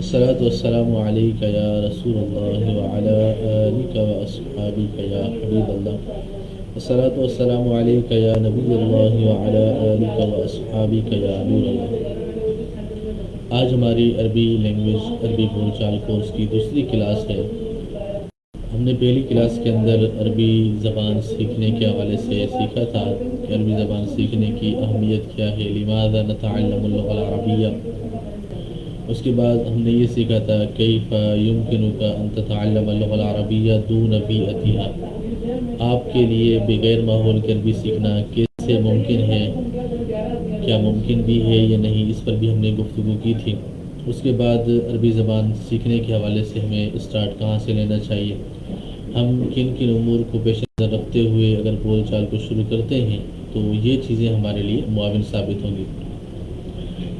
الصلاة والسلام عليك يا رسول الله وعلى آلك وأصحابك يا حبيب الله. الصلاة والسلام عليك يا نبي الله وعلى آلك وأصحابك يا نور الله. آج ہماری عربی لینگویج عربی بول چال کورس کی دوسری کلاس ہے. ہم نے پہلی کلاس کے اندر عربی زبان سیکھنے کے حوالے سے سیکھا تھا کہ عربی زبان سیکھنے کی اہمیت کیا ہے. لماذا نتعلم اللغة العربية. اس کے بعد ہم نے یہ سیکھا تھا کیف یمکنک ان تتعلم اللغة العربية دون بیئتها. آپ کے لیے بغیر ماحول کے عربی سیکھنا کیسے ممکن ہے، کیا ممکن بھی ہے یا نہیں، اس پر بھی ہم نے گفتگو کی تھی. اس کے بعد عربی زبان سیکھنے کے حوالے سے ہمیں اسٹارٹ کہاں سے لینا چاہیے، ہم کن کن امور کو پیش نظر رکھتے ہوئے اگر بول چال کو شروع کرتے ہیں تو یہ چیزیں ہمارے لیے معاون ثابت ہوں گی.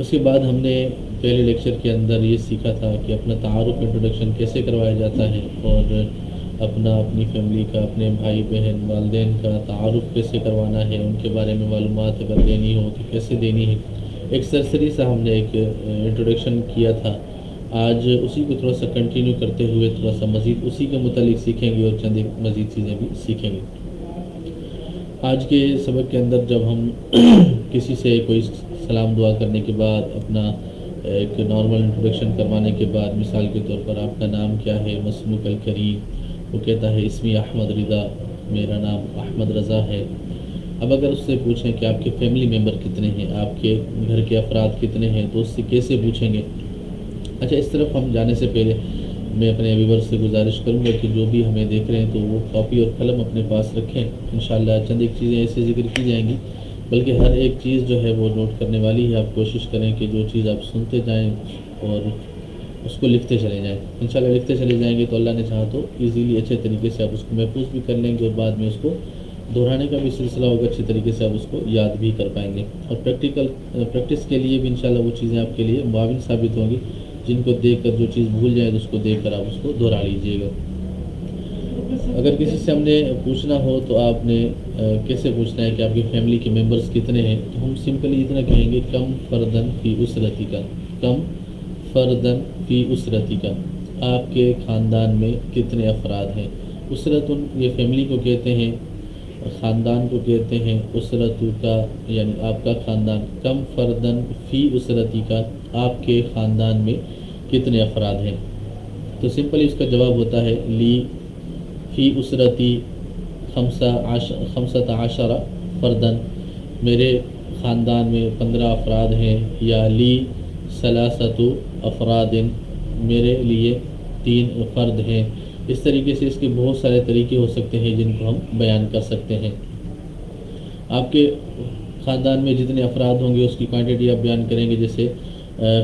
اس کے بعد ہم نے پہلے لیکچر کے اندر یہ سیکھا تھا کہ اپنا تعارف انٹروڈکشن کیسے کروایا جاتا ہے، اور اپنی فیملی کا، اپنے بھائی بہن والدین کا تعارف کیسے کروانا ہے، ان کے بارے میں معلومات اگر دینی ہو تو کیسے دینی ہے. ایک سرسری سا ہم نے ایک انٹروڈکشن کیا تھا. آج اسی کو تھوڑا سا کنٹینیو کرتے ہوئے تھوڑا سا مزید اسی کے متعلق سیکھیں گے اور چند ایک مزید چیزیں بھی سیکھیں گے. آج کے سبق کے اندر جب ہم کسی سے کوئی سلام دعا کرنے کے بعد اپنا ایک نارمل انٹروڈکشن کروانے کے بعد، مثال کے طور پر آپ کا نام کیا ہے، مسموک الکریم، وہ کہتا ہے اسمی احمد رضا، میرا نام احمد رضا ہے. اب اگر اس سے پوچھیں کہ آپ کے فیملی ممبر کتنے ہیں، آپ کے گھر کے افراد کتنے ہیں، تو اس سے کیسے پوچھیں گے. اچھا، اس طرف ہم جانے سے پہلے میں اپنے ویورز سے گزارش کروں گا کہ جو بھی ہمیں دیکھ رہے ہیں تو وہ کاپی اور قلم اپنے پاس رکھیں. انشاءاللہ چند ایک چیزیں ایسے ذکر کی جائیں گی، بلکہ ہر ایک چیز جو ہے وہ نوٹ کرنے والی ہے. آپ کوشش کریں کہ جو چیز آپ سنتے جائیں اور اس کو لکھتے چلے جائیں. انشاءاللہ لکھتے چلے جائیں گے تو اللہ نے چاہا تو ایزیلی اچھے طریقے سے آپ اس کو محفوظ بھی کر لیں گے، اور بعد میں اس کو دہرانے کا بھی سلسلہ ہوگا، اچھے طریقے سے آپ اس کو یاد بھی کر پائیں گے. اور پریکٹس کے لیے بھی انشاءاللہ وہ چیزیں آپ کے لیے معاون ثابت ہوں گی، جن کو دیکھ کر جو چیز بھول جائے تو اس کو دیکھ کر آپ اس کو دہرا لیجئے گا. اگر کسی سے ہم نے پوچھنا ہو تو آپ نے کیسے پوچھنا ہے کہ آپ کی فیملی کے ممبرز کتنے ہیں، تو ہم سمپلی اتنا کہیں گے کم فردن فی اسرتی کا. کم فردن فی اسرتی کا، آپ کے خاندان میں کتنے افراد ہیں. اسرتن یہ فیملی کو کہتے ہیں، خاندان کو کہتے ہیں. اسرتو کا یعنی آپ کا خاندان. کم فردن فی اسرتی کا، آپ کے خاندان میں کتنے افراد ہیں. تو سمپلی اس کا جواب ہوتا ہے لی فی اسرتی خمسۃ عشر فردن، میرے خاندان میں 15 افراد ہیں. یا لی ثلاثۃ افراد، میرے لیے 3 فرد ہیں. اس طریقے سے اس کے بہت سارے طریقے ہو سکتے ہیں جن کو ہم بیان کر سکتے ہیں. آپ کے خاندان میں جتنے افراد ہوں گے اس کی کوانٹٹی آپ بیان کریں گے. جیسے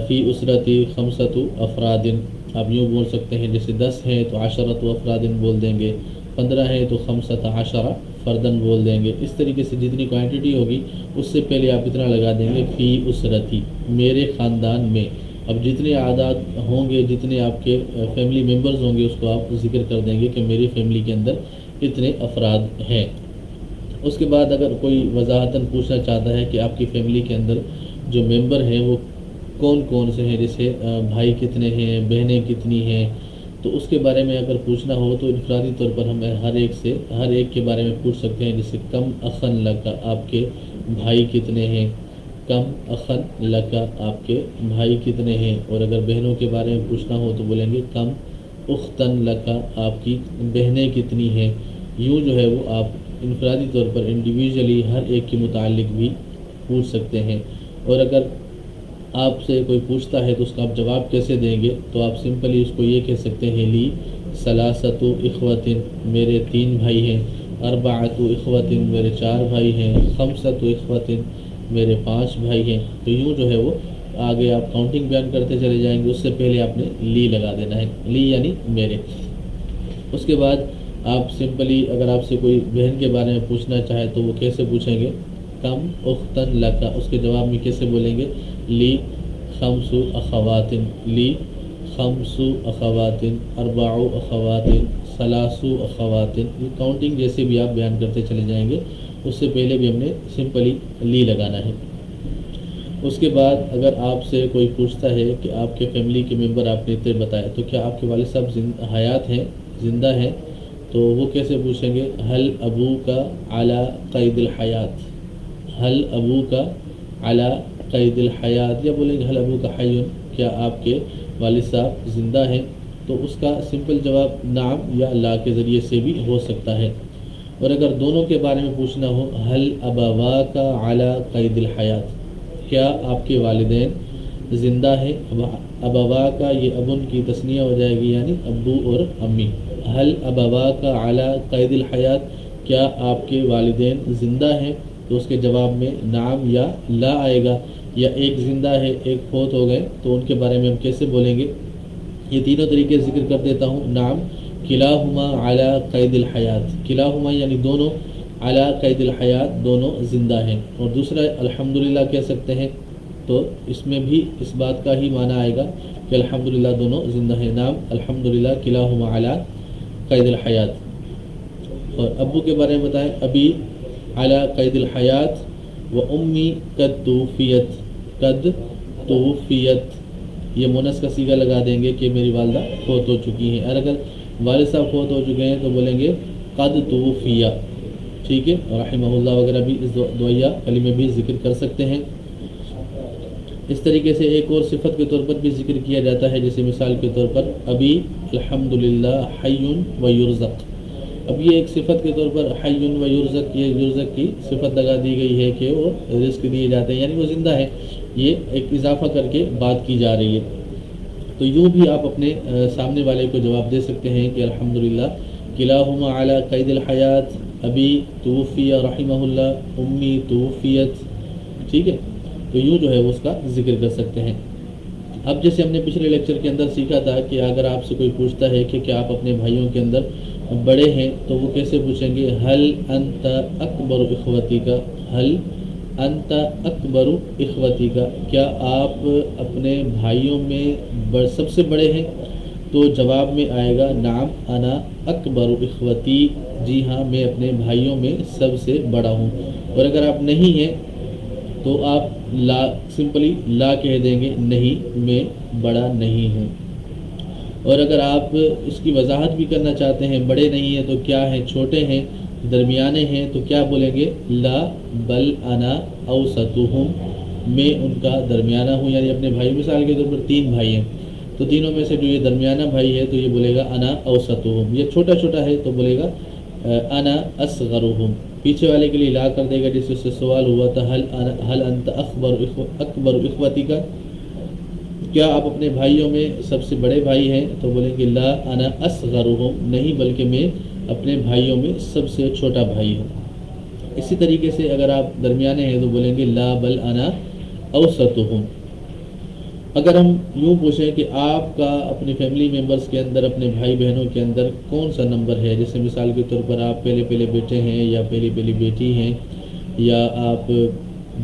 فی اسرتی خمسۃ افراد، آپ یوں بول سکتے ہیں جیسے 10 ہیں تو عشرۃ افراد بول دیں گے، 15 ہیں تو خمسۃ عشر فردن بول دیں گے. اس طریقے سے جتنی کوانٹٹی ہوگی اس سے پہلے آپ اتنا لگا دیں گے فی اسرتی، میرے خاندان میں. اب جتنے اعداد ہوں گے، جتنے آپ کے فیملی ممبرز ہوں گے، اس کو آپ ذکر کر دیں گے کہ میری فیملی کے اندر اتنے افراد ہیں. اس کے بعد اگر کوئی وضاحتاً پوچھنا چاہتا ہے کہ آپ کی فیملی کے اندر جو ممبر ہیں وہ کون کون سے ہیں، جیسے بھائی کتنے ہیں، بہنیں کتنی ہیں، تو اس کے بارے میں اگر پوچھنا ہو تو انفرادی طور پر ہم ہر ایک کے بارے میں پوچھ سکتے ہیں. جیسے کم اخن لکا، آپ کے بھائی کتنے ہیں. کم اخن لکا، آپ کے بھائی کتنے ہیں. اور اگر بہنوں کے بارے میں پوچھنا ہو تو بولیں گے کم اختن لکا، آپ کی بہنیں کتنی ہیں. یوں جو ہے وہ آپ انفرادی طور پر انڈیویژلی ہر ایک کے متعلق بھی پوچھ سکتے ہیں. اور اگر آپ سے کوئی پوچھتا ہے تو اس کا آپ جواب کیسے دیں گے، تو آپ سمپلی اس کو یہ کہہ سکتے ہیں لی ثلاثۃ اخوۃ، میرے 3 بھائی ہیں. اربعۃ اخوۃ، میرے 4 بھائی ہیں. خمسۃ اخوۃ، میرے 5 بھائی ہیں. تو یوں جو ہے وہ آگے آپ کاؤنٹنگ بیان کرتے چلے جائیں گے. اس سے پہلے آپ نے لی لگا دینا ہے، لی یعنی میرے. اس کے بعد آپ سمپلی اگر آپ سے کوئی بہن کے بارے میں پوچھنا چاہے تو وہ کیسے پوچھیں گے، کم اختن لکا، اس کے جواب میں کیسے بولیں گے لی خمس اخوات، لی خمس اخوات، اربع اخوات، ثلاث اخوات. یہ کاؤنٹنگ جیسے بھی آپ بیان کرتے چلے جائیں گے، اس سے پہلے بھی ہم نے سمپلی لی لگانا ہے. اس کے بعد اگر آپ سے کوئی پوچھتا ہے کہ آپ کے فیملی کے ممبر آپ نے اتنے بتائے تو کیا آپ کے والد صاحب حیات ہیں، زندہ ہیں، تو وہ کیسے پوچھیں گے؟ حل ابو کا علی قید الحیات، حل ابو کا علی قید الحیات، یا بولیں گے حل ابو کا حیون، کیا آپ کے والد صاحب زندہ ہیں؟ تو اس کا سمپل جواب نعم یا لا کے ذریعے سے بھی ہو سکتا ہے۔ اور اگر دونوں کے بارے میں پوچھنا ہو، حل ابوا کا علی قید الحیات، کیا آپ کے والدین زندہ ہیں؟ ابوا کا یہ ابن کی تثنیہ ہو جائے گی، یعنی ابو اور امی۔ حل ابوا کا علی قید الحیات، کیا آپ کے والدین زندہ ہیں؟ تو اس کے جواب میں نعم یا لا آئے گا۔ یا ایک زندہ ہے، ایک فوت ہو گئے، تو ان کے بارے میں ہم کیسے بولیں گے؟ یہ تینوں طریقے ذکر کر دیتا ہوں۔ نعم کلاہما علی قید الحیات، کلاہما یعنی دونوں، علی قید الحیات دونوں زندہ ہیں۔ اور دوسرا الحمدللہ کہہ سکتے ہیں، تو اس میں بھی اس بات کا ہی معنی آئے گا کہ الحمدللہ دونوں زندہ ہیں۔ نعم الحمدللہ کلاہما علی قید الحیات۔ اور ابو کے بارے میں بتائیں، ابی علی قید الحیات و امی قد توفیت، قد توفیت، یہ مونس کا صیغہ لگا دیں گے کہ میری والدہ فوت ہو چکی ہیں۔ اور اگر والد صاحب فوت ہو چکے ہیں تو بولیں گے قد توفیہ، ٹھیک ہے، رحمہ اللہ وغیرہ بھی اس دعائیہ کلمے بھی ذکر کر سکتے ہیں۔ اس طریقے سے ایک اور صفت کے طور پر بھی ذکر کیا جاتا ہے، جیسے مثال کے طور پر ابی الحمدللہ حی و یرزق، اب یہ ایک صفت کے طور پر حی و یرزق، یہ یرزق کی صفت لگا دی گئی ہے کہ وہ رزق دیے جاتے ہیں، یعنی وہ زندہ ہے، یہ ایک اضافہ کر کے بات کی جا رہی ہے۔ تو یوں بھی آپ اپنے سامنے والے کو جواب دے سکتے ہیں کہ الحمدللہ کلاہما علی قید الحیات، ابی توفی رحمہ اللہ، امی توفیت، ٹھیک ہے، تو یوں جو ہے وہ اس کا ذکر کر سکتے ہیں۔ اب جیسے ہم نے پچھلے لیکچر کے اندر سیکھا تھا کہ اگر آپ سے کوئی پوچھتا ہے کہ کیا آپ اپنے بھائیوں کے اندر بڑے ہیں، تو وہ کیسے پوچھیں گے؟ حل انت اکبر اخوتی کا، حل انت اکبر اخوتی کا، کیا آپ اپنے بھائیوں میں سب سے بڑے ہیں؟ تو جواب میں آئے گا نعم انا اکبر اخوتی، جی ہاں میں اپنے بھائیوں میں سب سے بڑا ہوں۔ اور اگر آپ نہیں ہیں تو آپ لا، سمپلی لا کہہ دیں گے، نہیں میں بڑا نہیں ہوں۔ اور اگر آپ اس کی وضاحت بھی کرنا چاہتے ہیں، بڑے نہیں ہیں تو کیا ہیں، چھوٹے ہیں، درمیانے ہیں، تو کیا بولیں گے؟ لا بل انا اوسطہم، میں ان کا درمیانہ ہوں، یعنی اپنے بھائی، مثال کے طور پر 3 بھائی ہیں، تو تینوں میں سے جو یہ درمیانہ بھائی ہے تو یہ بولے گا انا اوسطہم۔ یہ چھوٹا چھوٹا ہے تو بولے گا انا اصغرہم۔ پیچھے والے کے لیے لا کر دے گا، جس سے سوال ہوا تھا حل انت اکبر اخوتی کا، کیا آپ اپنے بھائیوں میں سب سے بڑے بھائی ہیں؟ تو بولیں گے لا انا اصغرہم، نہیں بلکہ میں اپنے بھائیوں میں سب سے چھوٹا بھائی ہوں۔ اسی طریقے سے اگر آپ درمیانے ہیں تو بولیں گے لا بل انا اوسطہم۔ اگر ہم یوں پوچھیں کہ آپ کا اپنے فیملی ممبرز کے اندر، اپنے بھائی بہنوں کے اندر کون سا نمبر ہے، جیسے مثال کے طور پر آپ پہلے بیٹے ہیں یا پہلی بیٹی ہیں، یا آپ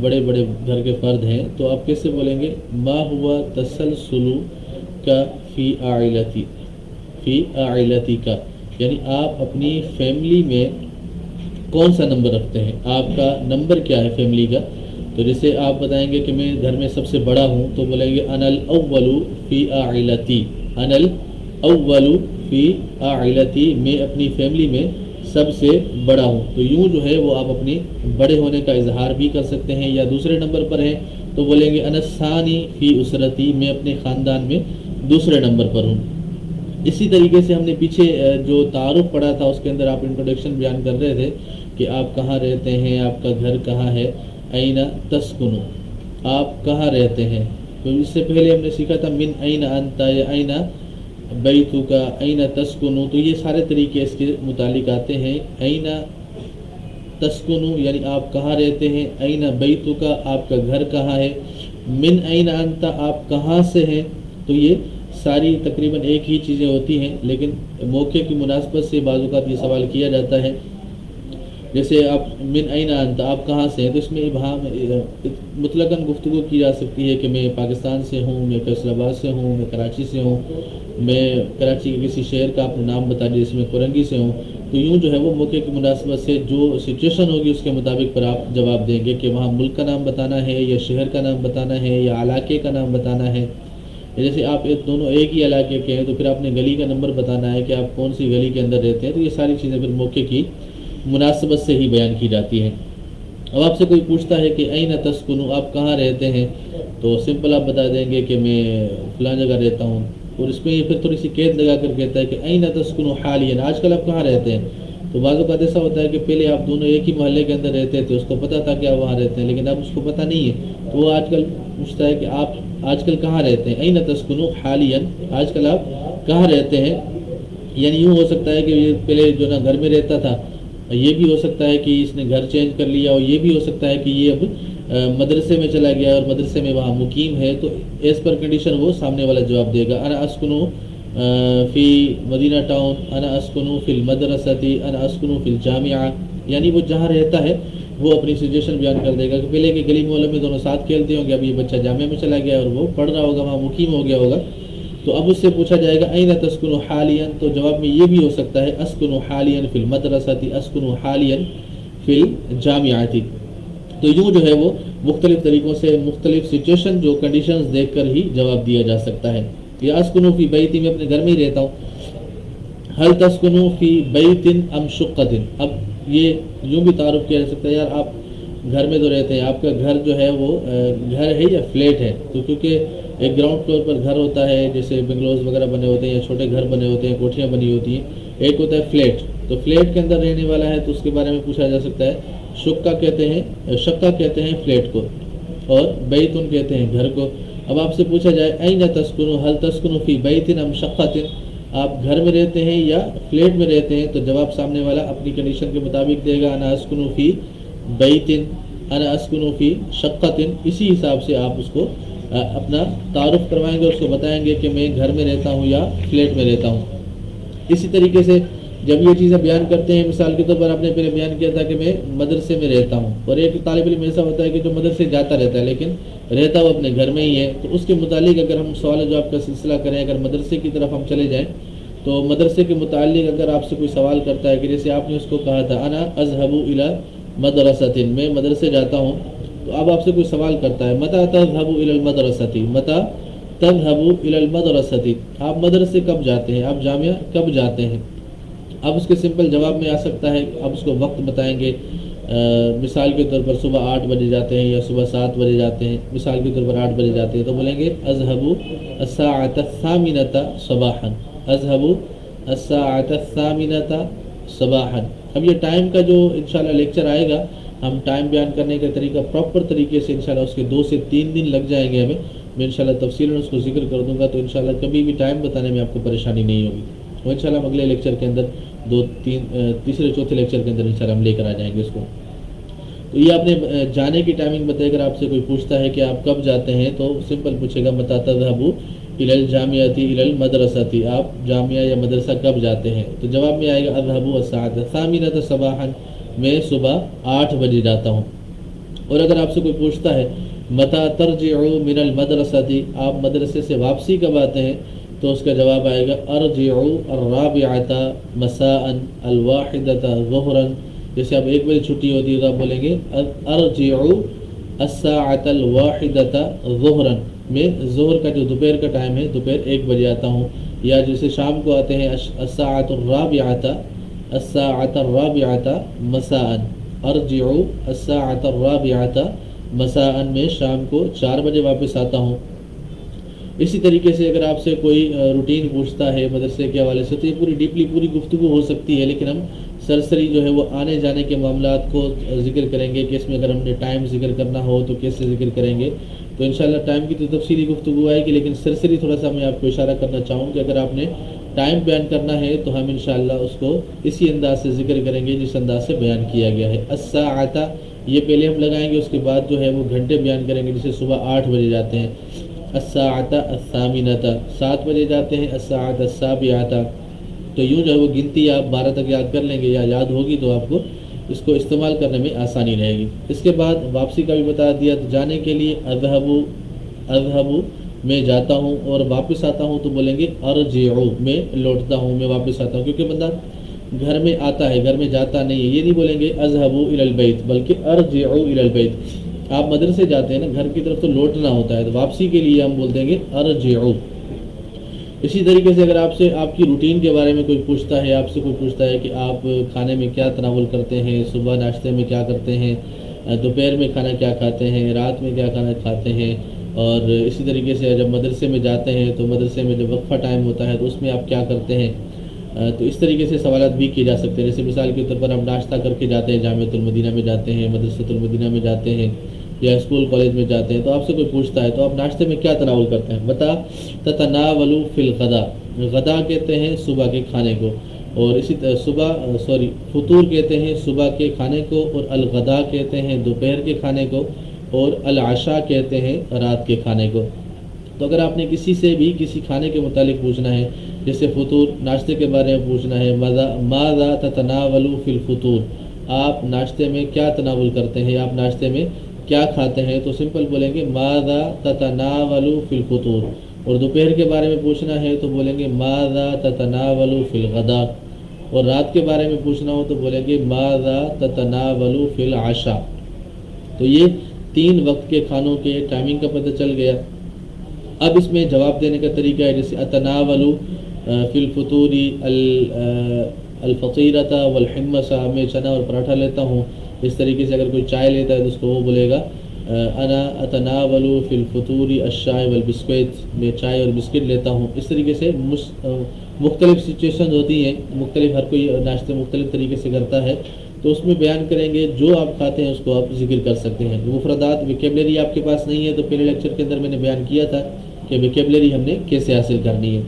بڑے گھر کے فرد ہیں، تو آپ کیسے بولیں گے؟ ما ہوا تسلسل کا فی عائلتی کا، یعنی آپ اپنی فیملی میں کون سا نمبر رکھتے ہیں، آپ کا نمبر کیا ہے فیملی کا؟ تو جیسے آپ بتائیں گے کہ میں گھر میں سب سے بڑا ہوں، تو بولیں گے انا الاول فی عائلتی، انا الاول فی عائلتی، میں اپنی فیملی میں سب سے بڑا ہوں۔ تو یوں جو ہے وہ آپ اپنی بڑے ہونے کا اظہار بھی کر سکتے ہیں۔ یا دوسرے نمبر پر ہیں تو بولیں گے انا الثانی فی اسرتی، میں اپنے خاندان میں دوسرے نمبر پر ہوں۔ اسی طریقے سے ہم نے پیچھے جو تعارف پڑھا تھا اس کے اندر آپ انٹروڈکشن بیان کر رہے تھے کہ آپ کہاں رہتے ہیں، آپ کا گھر کہاں ہے، این تسکنو، آپ کہاں رہتے ہیں۔ تو اس سے پہلے ہم نے سیکھا تھا من این انت یا این بیتک، این تسکنو، تو یہ سارے طریقے اس کے متعلق آتے ہیں۔ این تسکنو یعنی آپ کہاں رہتے ہیں، این بیتک آپ کا گھر کہاں ہے، من این انت آپ کہاں سے ہیں۔ تو یہ ساری تقریباً ایک ہی چیزیں ہوتی ہیں، لیکن موقع کی مناسبت سے بعض اوقات یہ سوال کیا جاتا ہے، جیسے آپ من این انت آپ کہاں سے ہیں، تو اس میں ابہام مطلقاً گفتگو کی جا سکتی ہے کہ میں پاکستان سے ہوں، میں فیصل آباد سے ہوں، میں کراچی سے ہوں، میں کراچی کے کسی شہر کا اپنا نام بتا دیا، جیسے میں کورنگی سے ہوں، تو یوں جو ہے وہ موقع کی مناسبت سے جو سچویشن ہوگی اس کے مطابق پر آپ جواب دیں گے کہ وہاں ملک کا نام بتانا ہے یا شہر کا نام بتانا ہے یا علاقے کا نام بتانا ہے. جیسے آپ دونوں ایک ہی علاقے کے ہیں تو پھر آپ نے گلی کا نمبر بتانا ہے کہ آپ کون سی گلی کے اندر رہتے ہیں. تو یہ ساری چیزیں پھر موقع کی مناسبت سے ہی بیان کی جاتی ہیں. اب آپ سے کوئی پوچھتا ہے کہ این تسکنو، آپ کہاں رہتے ہیں، تو سمپل آپ بتا دیں گے کہ میں فلاں جگہ رہتا ہوں. اور اس میں یہ پھر تھوڑی سی قید لگا کر کہتا ہے کہ این تسکنو حالیاً، آج کل آپ کہاں رہتے ہیں. تو بعض اوقات ایسا ہوتا ہے کہ پہلے آپ دونوں ایک ہی محلے کے اندر رہتے تھے، اس کو پتہ تھا کہ آپ وہاں رہتے ہیں، لیکن اب اس کو پتہ نہیں ہے، تو وہ آج کل پوچھتا ہے کہ آپ آج کل کہاں رہتے ہیں. این تسکنو حالیاً، آج کل آپ کہاں رہتے ہیں. یعنی یوں ہو سکتا ہے کہ یہ پہلے جو نا گھر میں رہتا تھا، یہ بھی ہو سکتا ہے کہ اس نے گھر چینج کر لیا، اور یہ بھی ہو سکتا ہے کہ یہ اب مدرسے میں چلا گیا اور مدرسے میں وہاں مقیم ہے. تو ایز پر کنڈیشن وہ سامنے والا جواب دے گا. انا اسکنو فی مدینہ ٹاؤن، انا اسکنو فی المدرستی، انا اسکنو فی الجامعہ. یعنی وہ جہاں رہتا ہے وہ اپنی سچویشن بیان کر دے گا کہ پہلے کے گلی محلے میں دونوں ساتھ کھیلتے ہوں گے، اب یہ بچہ جامعہ میں چلا گیا اور وہ پڑھ رہا ہوگا، وہاں مقیم ہو گیا ہوگا. تو اب اس سے پوچھا جائے گا این تسکنو حالیاً، تو جواب میں یہ بھی ہو سکتا ہے اسکنو حالیاً فی المدرستی، اسکنو حالیاً فی الجامعاتی. تو یوں جو ہے وہ مختلف طریقوں سے مختلف سچویشن جو کنڈیشنز دیکھ کر ہی جواب دیا جا سکتا ہے. یا اسکنو فی بیتی، میں اپنے گھر میں ہی رہتا ہوں. حل تسکنو فی بیت ام شقۃ، اب یہ یوں بھی تعارف کیا جا سکتا ہے یار آپ گھر میں تو رہتے ہیں، آپ کا گھر جو ہے وہ گھر ہے یا فلیٹ ہے. تو کیونکہ ایک گراؤنڈ فلور پر گھر ہوتا ہے، جیسے بنگلوز وغیرہ بنے ہوتے ہیں یا چھوٹے گھر بنے ہوتے ہیں، کوٹھیاں بنی ہوتی ہیں. ایک ہوتا ہے فلیٹ، تو فلیٹ کے اندر رہنے والا ہے تو اس کے بارے میں پوچھا جا سکتا ہے. شقہ کہتے ہیں فلیٹ کو، اور بیتن کہتے ہیں گھر کو. اب آپ سے پوچھا جائے این تسکنو حل تسکنو فی بیت ام شقۃ، آپ گھر میں رہتے ہیں یا فلیٹ میں رہتے ہیں، تو جواب سامنے والا اپنی کنڈیشن کے مطابق دے گا. انا اسکنو فی بیت، انا اسکنو فی شقۃ. اسی حساب سے آپ اس کو اپنا تعارف کروائیں گے، اس کو بتائیں گے کہ میں گھر میں رہتا ہوں یا فلیٹ میں رہتا ہوں. اسی طریقے سے جب یہ چیزیں بیان کرتے ہیں، مثال کے طور پر آپ نے پہلے بیان کیا تھا کہ میں مدرسے میں رہتا ہوں، اور ایک طالب علم ایسا ہوتا ہے کہ جو مدرسے جاتا رہتا ہے لیکن رہتا وہ اپنے گھر میں ہی ہے. تو اس کے متعلق اگر ہم سوال جواب کا سلسلہ کریں، اگر مدرسے کی طرف ہم چلے جائیں، تو مدرسے کے متعلق اگر آپ سے کوئی سوال کرتا ہے کہ جیسے آپ نے اس کو کہا تھا انا اذهب الى مدرسۃ، میں مدرسے جاتا ہوں. تو اب آپ سے کوئی سوال کرتا ہے متى تذهب الى المدرسۃ، متى تذهب الى المدرسۃ، آپ مدرسے کب جاتے ہیں، آپ جامعہ کب جاتے ہیں. اب اس کے سمپل جواب میں آ سکتا ہے، اب اس کو وقت بتائیں گے. مثال کے طور پر صبح 8 بجے جاتے ہیں یا صبح 7 بجے جاتے ہیں. مثال کے طور پر 8 بجے جاتے ہیں تو بولیں گے اذهب الساعة الثامنة صباحا، اذهب الساعة الثامنة صباحا. اب یہ ٹائم کا جو انشاءاللہ لیکچر آئے گا، ہم ٹائم بیان کرنے کا طریقہ پراپر طریقے سے انشاءاللہ اس کے 2 سے 3 دن لگ جائیں گے ہمیں. میں انشاءاللہ تفصیلاً اس کو ذکر کر دوں گا، تو انشاءاللہ کبھی بھی ٹائم بتانے میں آپ کو پریشانی نہیں ہوگی. وہ انشاءاللہ ہم اگلے لیکچر کے اندر تیسرے چوتھے لیکچر کے اندر انشاءاللہ ہم لے کر آ جائیں گے اس کو. تو یہ آپ نے جانے کی ٹائمنگ بتائی. اگر آپ سے کوئی پوچھتا ہے کہ آپ کب جاتے ہیں تو سمپل پوچھے گا متى تذهب الى الجامعة الى المدرسة، آپ جامعہ یا مدرسہ کب جاتے ہیں. تو جواب میں آئے گا اذهب الساعة الثامنة صباحا، میں صبح 8 بجے جاتا ہوں. اور اگر آپ سے کوئی پوچھتا ہے متى ترجع من المدرسة، آپ مدرسے سے واپسی کب آتے ہیں، تو اس کا جواب آئے گا ارجع الرابعة مساء الواحدة ظهرا. جیسے اب 1 بجے چھٹی ہوتی ہے تو آپ بولیں گے ارجع الساعة الواحدة ظهرا، میں ظہر کا جو دوپہر کا ٹائم ہے دوپہر 1 بجے آتا ہوں. یا جیسے شام کو آتے ہیں الساعة الرابعة مساء، ارجع الساعة الرابعة مساء، میں شام کو 4 بجے واپس آتا ہوں. اسی طریقے سے اگر آپ سے کوئی روٹین پوچھتا ہے مدرسے کے حوالے سے، تو یہ پوری ڈیپلی پوری گفتگو ہو سکتی ہے، لیکن ہم سرسری جو ہے وہ آنے جانے کے معاملات کو ذکر کریں گے کہ اس میں اگر ہم نے ٹائم ذکر کرنا ہو تو کیسے ذکر کریں گے. تو انشاءاللہ ٹائم کی تو تفصیلی گفتگو آئے گی، لیکن سرسری تھوڑا سا میں آپ کو اشارہ کرنا چاہوں کہ اگر آپ نے ٹائم بیان کرنا ہے تو ہم انشاءاللہ اس کو اسی انداز سے ذکر کریں گے جس انداز سے بیان کیا گیا ہے. الساعة یہ پہلے ہم لگائیں گے، اس کے بعد جو ہے وہ گھنٹے بیان کریں گے. جیسے صبح 8 بجے جاتے ہیں الساعة الثامنة، 7 بجے جاتے ہیں الساعة السابعة. تو یوں جو ہے وہ گنتی آپ 12 تک یاد کر لیں گے، یا یاد ہوگی تو آپ کو اس کو استعمال کرنے میں آسانی رہے گی. اس کے بعد واپسی کا بھی بتا دیا. تو جانے کے لیے اذهب میں جاتا ہوں، اور واپس آتا ہوں تو بولیں گے ارجع میں لوٹتا ہوں، میں واپس آتا ہوں. کیونکہ بندہ گھر میں آتا ہے، گھر میں جاتا نہیں ہے، یہ نہیں بولیں گے اذهب الى البیت، بلکہ ارجع الى البیت۔ آپ مدرسے جاتے ہیں نا، گھر کی طرف تو لوٹنا ہوتا ہے، تو واپسی کے لیے ہم بول دیں گے ارجع۔ اسی طریقے سے اگر آپ سے آپ کی روٹین کے بارے میں کوئی پوچھتا ہے، آپ سے کوئی پوچھتا ہے کہ آپ کھانے میں کیا تناول کرتے ہیں، صبح ناشتے میں کیا کرتے ہیں، دوپہر میں کھانا کیا کھاتے ہیں، رات میں کیا کھانا کھاتے ہیں، اور اسی طریقے سے جب مدرسے میں جاتے ہیں تو مدرسے میں جب وقفہ ٹائم ہوتا ہے تو اس میں آپ کیا کرتے ہیں، تو اس طریقے سے سوالات بھی کیے جا سکتے ہیں۔ جیسے مثال کے طور پر ہم ناشتہ کر کے جاتے ہیں، جامعۃ المدینہ میں جاتے ہیں، مدرسۃ المدینہ میں جاتے ہیں، یا اسکول کالج میں جاتے ہیں، تو آپ سے کوئی پوچھتا ہے تو آپ ناشتے میں کیا تناول کرتے ہیں، بتا تتناول فی الغداء، غدا کہتے ہیں صبح کے کھانے کو، اور اسی فطور کہتے ہیں صبح کے کھانے کو، اور الغداء کہتے ہیں دوپہر کے کھانے کو، اور العشاء کہتے ہیں رات کے کھانے کو۔ تو اگر آپ نے کسی سے بھی کسی کھانے کے متعلق پوچھنا ہے، جیسے فطور ناشتے کے بارے میں پوچھنا ہے، ماذا تتناول فی الفطور، آپ ناشتے میں کیا تناول کرتے ہیں، آپ ناشتے میں کیا کھاتے ہیں، تو سمپل بولیں گے ماذا تتناول فی الفطور۔ اور دوپہر کے بارے میں پوچھنا ہے تو بولیں گے ماذا تتناول فی الغداء، اور رات کے بارے میں پوچھنا ہو تو بولیں گے ماذا تتناول فی العشاء۔ تو یہ 3 وقت کے کھانوں کے ٹائمنگ کا پتہ چل گیا۔ اب اس میں جواب دینے کا طریقہ ہے، جیسے اتناول فی الفطور الفطیرۃ والحمص، میں چنا اور پراٹھا لیتا ہوں۔ اس طریقے سے اگر کوئی چائے لیتا ہے تو اس کو وہ بولے گا انا اتناول فی الفطور الشاء والبسکٹ، میں چائے اور بسکٹ لیتا ہوں۔ اس طریقے سے مختلف سچویشن ہوتی ہیں، مختلف ہر کوئی ناشتے مختلف طریقے سے کرتا ہے، تو اس میں بیان کریں گے جو آپ کھاتے ہیں اس کو آپ ذکر کر سکتے ہیں۔ مفردات ویکیبلری آپ کے پاس نہیں ہے تو پہلے لیکچر کے اندر میں نے بیان کیا تھا کہ ویکیبلری ہم نے کیسے حاصل کرنی ہے۔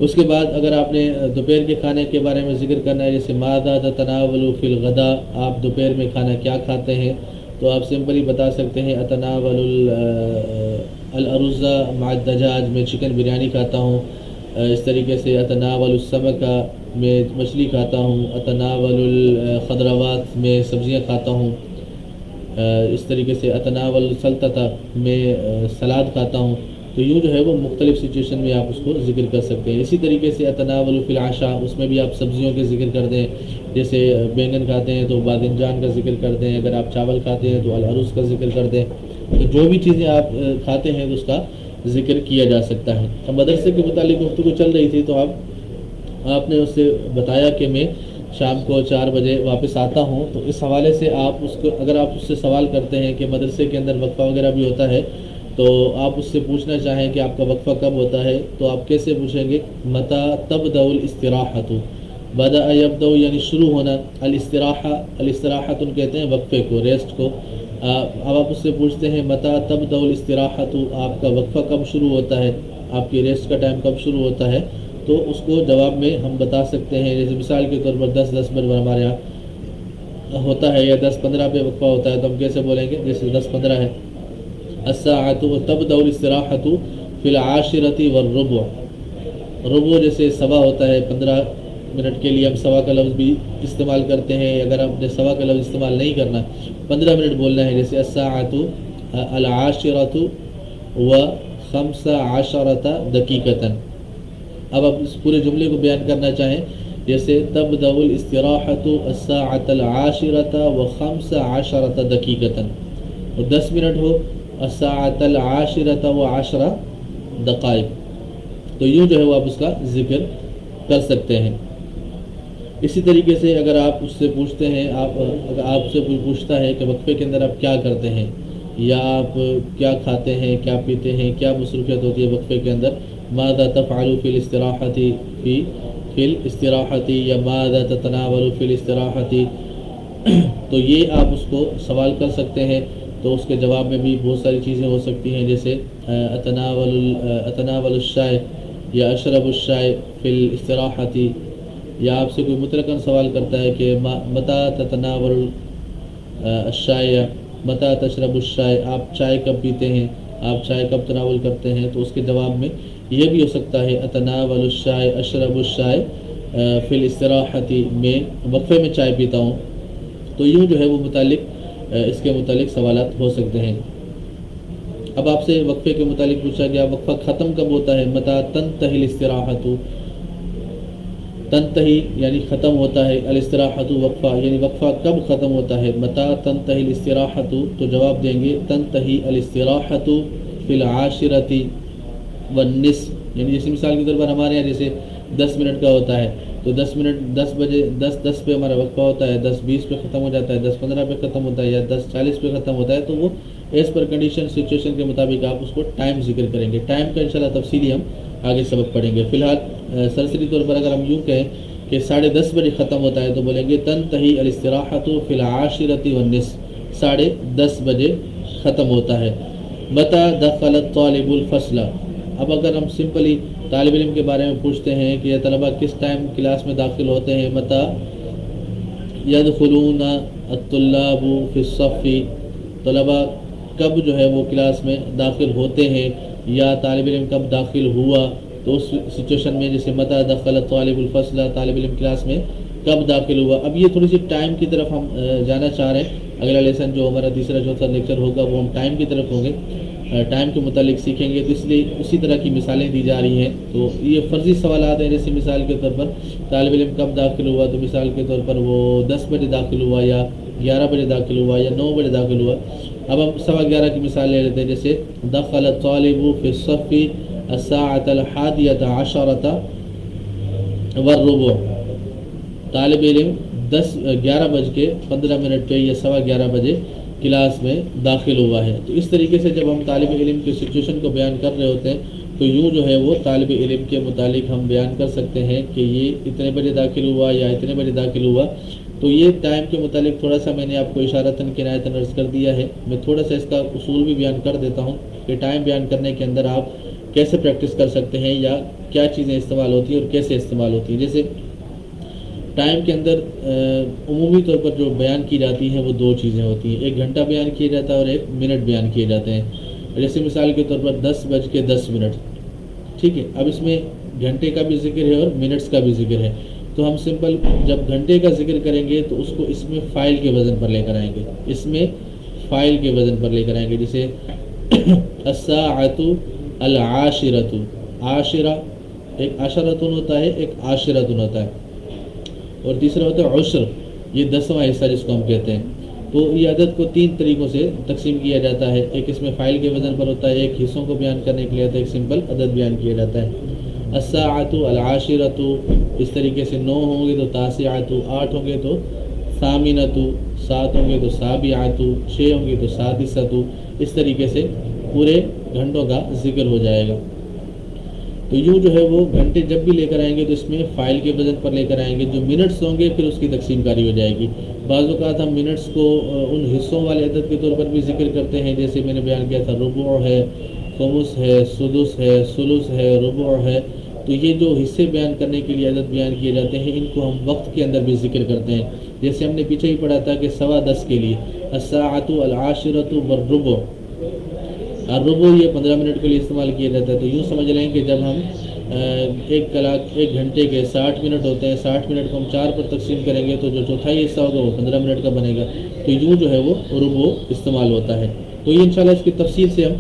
اس کے بعد اگر آپ نے دوپہر کے کھانے کے بارے میں ذکر کرنا ہے، جیسے ماذا تتناول فی الغداء، آپ دوپہر میں کھانا کیا کھاتے ہیں، تو آپ سمپلی بتا سکتے ہیں اتناول الارز مع الدجاج، میں چکن بریانی کھاتا ہوں۔ اس طریقے سے اتناول السمک، میں مچھلی کھاتا ہوں۔ اتناول الخضروات، میں سبزیاں کھاتا ہوں۔ اس طریقے سے اتناول السلطۃ، میں سلاد کھاتا ہوں۔ تو یوں جو ہے وہ مختلف سچویشن میں آپ اس کو ذکر کر سکتے ہیں۔ اسی طریقے سے اتناول فی العشاء، اس میں بھی آپ سبزیوں کے ذکر کر دیں، جیسے بینگن کھاتے ہیں تو باذنجان کا ذکر کر دیں، اگر آپ چاول کھاتے ہیں تو الارز کا ذکر کر دیں۔ تو جو بھی چیزیں آپ کھاتے ہیں تو اس کا ذکر کیا جا سکتا ہے۔ اب مدرسے کے متعلق گفتگو چل رہی تھی، تو آپ نے اس سے بتایا کہ میں شام کو 4 بجے واپس آتا ہوں، تو اس حوالے سے آپ اس کو اگر آپ اس سے سوال کرتے ہیں کہ مدرسے کے اندر وقفہ وغیرہ بھی ہوتا ہے، تو آپ اس سے پوچھنا چاہیں کہ آپ کا وقفہ کب ہوتا ہے، تو آپ کیسے پوچھیں گے، متی تبدأ الاستراحۃ، بدأ یبدأ یعنی شروع ہونا، الاستراحۃ کہتے ہیں وقفے کو، ریسٹ کو۔ اب آپ اس سے پوچھتے ہیں متی تبدأ الاستراحۃ، آپ کا وقفہ کب شروع ہوتا ہے، آپ کی ریسٹ کا ٹائم کب شروع ہوتا ہے، تو اس کو جواب میں ہم بتا سکتے ہیں۔ جیسے مثال کے طور پر 10 منٹ ہمارے یہاں ہوتا ہے، یا 10:15 پہ وقفہ ہوتا ہے، تو ہم کیسے بولیں گے، جیسے 10:15 ہے، الساعۃ تبدأ الاستراحۃ فی العاشرۃ والربع، ربع جیسے سوا ہوتا ہے، 15 منٹ کے لیے ہم سوا کا لفظ بھی استعمال کرتے ہیں۔ اگر آپ نے سوا کا لفظ استعمال نہیں کرنا، 15 منٹ بولنا ہے، جیسے الساعۃ العاشرۃ و15 دقیقۃ۔ اب آپ اس پورے جملے کو بیان کرنا چاہیں، جیسے تبدأ الاستراحۃ الساعۃ العاشرۃ و15 دقیقۃ، اور 10 منٹ ہو الساعۃ العاشرۃ و10 دقائق۔ تو یوں جو ہے وہ آپ اس کا ذکر کر سکتے ہیں۔ اسی طریقے سے اگر آپ اس سے پوچھتے ہیں، اگر آپ سے کوئی پوچھتا ہے کہ وقفے کے اندر آپ کیا کرتے ہیں، یا آپ کیا کھاتے ہیں، کیا پیتے ہیں، کیا مصروفیت ہوتی ہے وقفے کے اندر، ماذا تفعل فی الاستراحۃ فی الاستراحۃ، یا ماذا تتناول فی الاستراحۃ، تو یہ آپ اس کو سوال کر سکتے ہیں۔ تو اس کے جواب میں بھی بہت ساری چیزیں ہو سکتی ہیں، جیسے اتناول الشاء، یا اشرب الشاء فی الاستراحۃ، یا آپ سے کوئی مطلقاً سوال کرتا ہے کہ متی تتناول الشاء، متی تشرب الشاء، آپ چائے کب پیتے ہیں، آپ چائے کب تناول کرتے ہیں، تو اس کے جواب میں یہ بھی ہو سکتا ہے اتناول الشاء اشرب الشاء فی الاستراحۃ، میں وقفے میں چائے پیتا ہوں۔ تو یوں جو ہے وہ اس کے متعلق سوالات ہو سکتے ہیں۔ اب آپ سے وقفے کے متعلق پوچھا گیا وقفہ ختم کب ہوتا ہے، متی تنتہی الاستراحۃ، تنتہی یعنی ختم ہوتا ہے، الاستراحۃ وقفہ یعنی وقفہ کب ختم ہوتا ہے، متى تنتہی الاستراحۃ، تو جواب دیں گے تنتہی الاستراحۃ فی العاشرۃ والنصف، یعنی جیسے مثال کے طور پر ہمارے یہاں جیسے 10 منٹ کا ہوتا ہے تو 10 منٹ 10 بجے 10 پہ ہمارا وقفہ ہوتا ہے، 10:20 پہ ختم ہو جاتا ہے، 10:15 پہ ختم ہوتا ہے یا 10:40 پہ ختم ہوتا ہے، تو وہ ایز پر کنڈیشن سچویشن کے مطابق آپ اس کو ٹائم ذکر کریں گے۔ ٹائم کا انشاءاللہ تفصیلی ہم آگے سبق پڑھیں گے۔ فی الحال سرسری طور پر اگر ہم یوں کہیں کہ 10:30 بجے ختم ہوتا ہے تو بولیں گے تنتہی الاستراحۃ فی العاشرۃ والنصف، 10:30 بجے ختم ہوتا ہے۔ متى دخل الطالب الفصل، اب اگر ہم سمپلی طالب علم کے بارے میں پوچھتے ہیں کہ یہ طلبہ کس ٹائم کلاس میں داخل ہوتے ہیں، متى يدخلون الطلاب في الصف، طلبہ کب جو ہے وہ کلاس میں داخل ہوتے ہیں، یا طالب علم کب داخل ہوا، تو اس سچویشن میں جیسے متى دخل الطالب الفصل، طالب علم کلاس میں کب داخل ہوا۔ اب یہ تھوڑی سی ٹائم کی طرف ہم جانا چاہ رہے ہیں، اگلا لیسن جو ہمارا تیسرا چوتھا لیکچر ہوگا وہ ہم ٹائم کی طرف ہوں گے، ٹائم کے متعلق سیکھیں گے، تو اس لیے اسی طرح کی مثالیں دی جا رہی ہیں۔ تو یہ فرضی سوالات ہیں، جیسے مثال کے طور پر طالب علم کب داخل ہوا، تو مثال کے طور پر وہ 10 بجے داخل ہوا یا 11 بجے داخل ہوا یا 9 بجے داخل ہوا۔ اب ہم 11:15 کی مثال لے لیتے ہیں، جیسے دخل الطالب فی الصف الساعة 11:10 والربع، طالب علم 11:15 پہ یا 11:15 بجے کلاس میں داخل ہوا ہے۔ تو اس طریقے سے جب ہم طالب علم کی سچویشن کو بیان کر رہے ہوتے ہیں تو یوں جو ہے وہ طالب علم کے متعلق ہم بیان کر سکتے ہیں کہ یہ اتنے بجے داخل ہوا یا اتنے بجے داخل ہوا۔ تو یہ ٹائم کے متعلق تھوڑا سا میں نے آپ کو اشارتاً کنایتاً عرض کر دیا ہے، میں تھوڑا سا اس کا اصول بھی بیان کر دیتا ہوں کہ ٹائم بیان کرنے کے اندر آپ کیسے پریکٹس کر سکتے ہیں یا کیا چیزیں استعمال ہوتی ہیں اور کیسے استعمال ہوتی ہیں۔ جیسے ٹائم کے اندر عمومی طور پر جو بیان کی جاتی ہیں وہ 2 چیزیں ہوتی ہیں، 1 گھنٹہ بیان کیا جاتا ہے اور 1 منٹ بیان کیے جاتے ہیں۔ جیسے مثال کے طور پر 10:10، ٹھیک ہے، اب اس میں گھنٹے کا بھی ذکر ہے اور منٹس کا بھی ذکر ہے، تو ہم سمپل جب گھنٹے کا ذکر کریں گے تو اس کو اس میں فائل کے وزن پر لے کر آئیں گے، اس میں فائل کے وزن پر لے کر آئیں گے، جیسے الساعۃ العاشرۃ، عاشرہ ایک عشرۃ ہوتا ہے، ایک عاشرۃ ہوتا ہے، اور تیسرا ہوتا ہے عشر، یہ 10واں حصہ جس کو ہم کہتے ہیں۔ تو یہ عدد کو 3 طریقوں سے تقسیم کیا جاتا ہے، ایک اس میں فائل کے وزن پر ہوتا ہے، ایک حصوں کو بیان کرنے کے لیے ہوتا ہے، ایک سمپل عدد بیان کیا جاتا ہے۔ الساعۃ العاشرۃ، اس طریقے سے 9 ہوں گے تو تاسعۃ، 8 ہوں گے تو ثامنۃ، 7 ہوں گے تو سابعۃ، 6 ہوں گے تو سادسۃ، اس طریقے سے پورے گھنٹوں کا ذکر ہو جائے گا۔ تو یوں جو ہے وہ گھنٹے جب بھی لے کر آئیں گے تو اس میں فائل کے وزن پر لے کر آئیں گے، جو منٹس ہوں گے پھر اس کی تقسیم کاری ہو جائے گی۔ بعض اوقات ہم منٹس کو ان حصوں والے عدد کے طور پر بھی ذکر کرتے ہیں، جیسے میں نے بیان کیا تھا ربع ہے، خمس ہے، سدس ہے، ثلث ہے، ربع ہے، تو یہ جو حصے بیان کرنے کے لیے عدد بیان کیے جاتے ہیں ان کو ہم وقت کے اندر بھی ذکر کرتے ہیں۔ جیسے ہم نے پیچھے ہی پڑھا تھا کہ 10:15 کے لیے الساعۃ العاشرۃ والربع، الربع یہ 15 منٹ کے لیے استعمال کیا جاتا ہے۔ تو یوں سمجھ لیں کہ جب ہم 1 گھنٹے کے 60 منٹ ہوتے ہیں، 60 منٹ کو ہم 4 پر تقسیم کریں گے تو جو چوتھائی حصہ ہوگا وہ 15 منٹ کا بنے گا، تو یوں جو ہے وہ ربع استعمال ہوتا ہے۔ تو یہ انشاءاللہ اس کی تفصیل سے ہم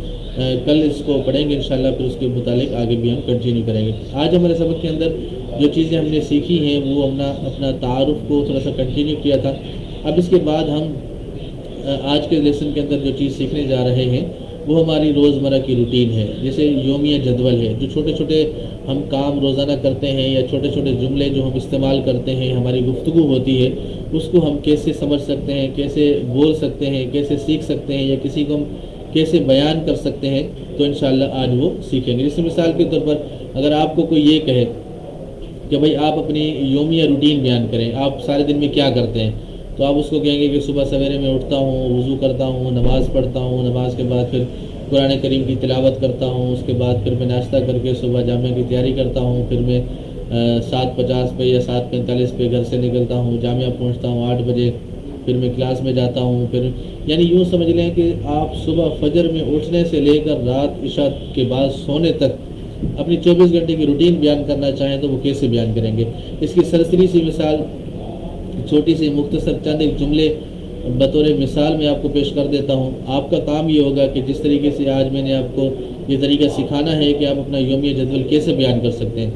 کل اس کو پڑھیں گے انشاءاللہ، پھر اس کے متعلق آگے بھی ہم کنٹینیو کریں گے۔ آج ہمارے سبق کے اندر جو چیزیں ہم نے سیکھی ہیں وہ ہم نے اپنا تعارف کو تھوڑا سا کنٹینیو کیا تھا۔ اب اس کے بعد ہم آج کے لیسن کے اندر جو چیز سیکھنے جا رہے ہیں وہ ہماری روزمرہ کی روٹین ہے، جیسے یومیہ جدول ہے، جو چھوٹے چھوٹے ہم کام روزانہ کرتے ہیں یا چھوٹے چھوٹے جملے جو ہم استعمال کرتے ہیں، ہماری گفتگو ہوتی ہے، اس کو ہم کیسے سمجھ سکتے ہیں، کیسے بول سکتے ہیں، کیسے سیکھ سکتے ہیں، یا کسی کو ہم کیسے بیان کر سکتے ہیں، تو انشاءاللہ آج وہ سیکھیں گے۔ جیسے مثال کے طور پر اگر آپ کو کوئی یہ کہے کہ بھائی آپ اپنی یومیہ روٹین بیان کریں، آپ سارے دن میں کیا کرتے ہیں، تو آپ اس کو کہیں گے کہ صبح سویرے میں اٹھتا ہوں، وضو کرتا ہوں، نماز پڑھتا ہوں، نماز کے بعد پھر قرآن کریم کی تلاوت کرتا ہوں، اس کے بعد پھر میں ناشتہ کر کے صبح جامعہ کی تیاری کرتا ہوں، پھر میں 7:50 پہ یا 7:45 پہ گھر سے نکلتا ہوں، جامعہ پہنچتا ہوں 8 بجے، پھر میں کلاس میں جاتا ہوں، پھر یعنی یوں سمجھ لیں کہ آپ صبح فجر میں اٹھنے سے لے کر رات عشاء کے بعد سونے تک اپنی 24 گھنٹے کی روٹین بیان کرنا چاہیں تو وہ کیسے بیان کریں گے۔ اس کی سرسری سی مثال، چھوٹی سی مختصر چند ایک جملے بطور مثال میں آپ کو پیش کر دیتا ہوں۔ آپ کا کام یہ ہوگا کہ جس طریقے سے آج میں نے آپ کو یہ طریقہ سکھانا ہے کہ آپ اپنا یومیہ جدول کیسے بیان کر سکتے ہیں۔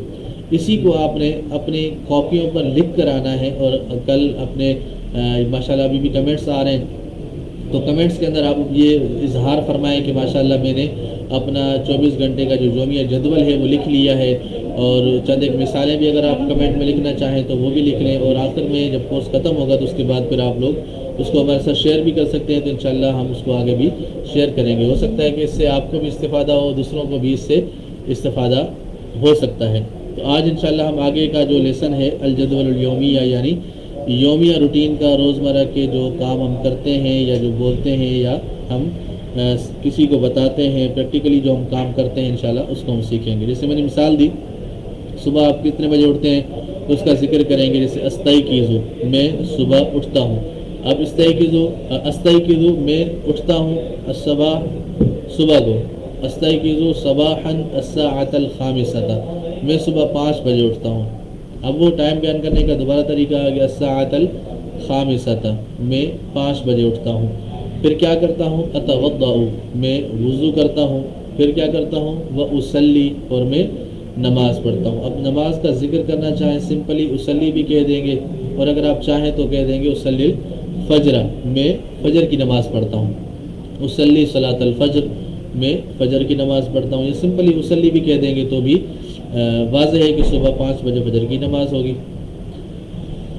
اسی کو آپ نے اپنی کاپیوں پر لکھ کر آنا ہے، اور کل اپنے ماشاءاللہ ابھی بھی کمنٹس آ رہے ہیں، تو کمنٹس کے اندر آپ یہ اظہار فرمائیں کہ ماشاءاللہ میں نے اپنا 24 گھنٹے کا جو یومیہ جدول ہے وہ لکھ لیا ہے، اور چند ایک مثالیں بھی اگر آپ کمنٹ میں لکھنا چاہیں تو وہ بھی لکھ لیں، اور آخر میں جب کورس ختم ہوگا تو اس کے بعد پھر آپ لوگ اس کو ہمارے ساتھ شیئر بھی کر سکتے ہیں، تو انشاءاللہ ہم اس کو آگے بھی شیئر کریں گے۔ ہو سکتا ہے کہ اس سے آپ کو بھی استفادہ ہو، دوسروں کو بھی اس سے استفادہ ہو سکتا ہے۔ تو آج انشاءاللہ ہم آگے کا جو لیسن ہے الجدول الیومیہ، یعنی یومیہ روٹین کا، روزمرہ کے جو کام ہم کرتے ہیں یا جو بولتے ہیں یا ہم کسی کو بتاتے ہیں، پریکٹیکلی جو ہم کام کرتے ہیں انشاءاللہ اس کو ہم سیکھیں گے۔ جیسے میں نے مثال دی، صبح آپ کتنے بجے اٹھتے ہیں تو اس کا ذکر کریں گے، جیسے استیقظ، میں صبح اٹھتا ہوں۔ اب استیقظ میں اٹھتا ہوں، الصبح صبح کو، استیقظ صباحا الساعة الخامسة، میں صبح 5 بجے اٹھتا ہوں۔ اب وہ ٹائم بیان کرنے کا دوبارہ طریقہ آ گیا، الساعة الخامسة، میں 5 بجے اٹھتا ہوں۔ پھر کیا کرتا ہوں، اتوضأ، میں وضو کرتا ہوں۔ پھر کیا کرتا ہوں، واصلی، اور میں نماز پڑھتا ہوں۔ اب نماز کا ذکر کرنا چاہیں سمپلی اصلی بھی کہہ دیں گے، اور اگر آپ چاہیں تو کہہ دیں گے اصلی الفجر، میں فجر کی نماز پڑھتا ہوں۔ اصلی صلاۃ الفجر، میں فجر کی نماز پڑھتا ہوں۔ یہ سمپلی اصلی بھی کہہ دیں گے تو بھی واضح ہے کہ صبح 5 بجے فجر کی نماز ہوگی۔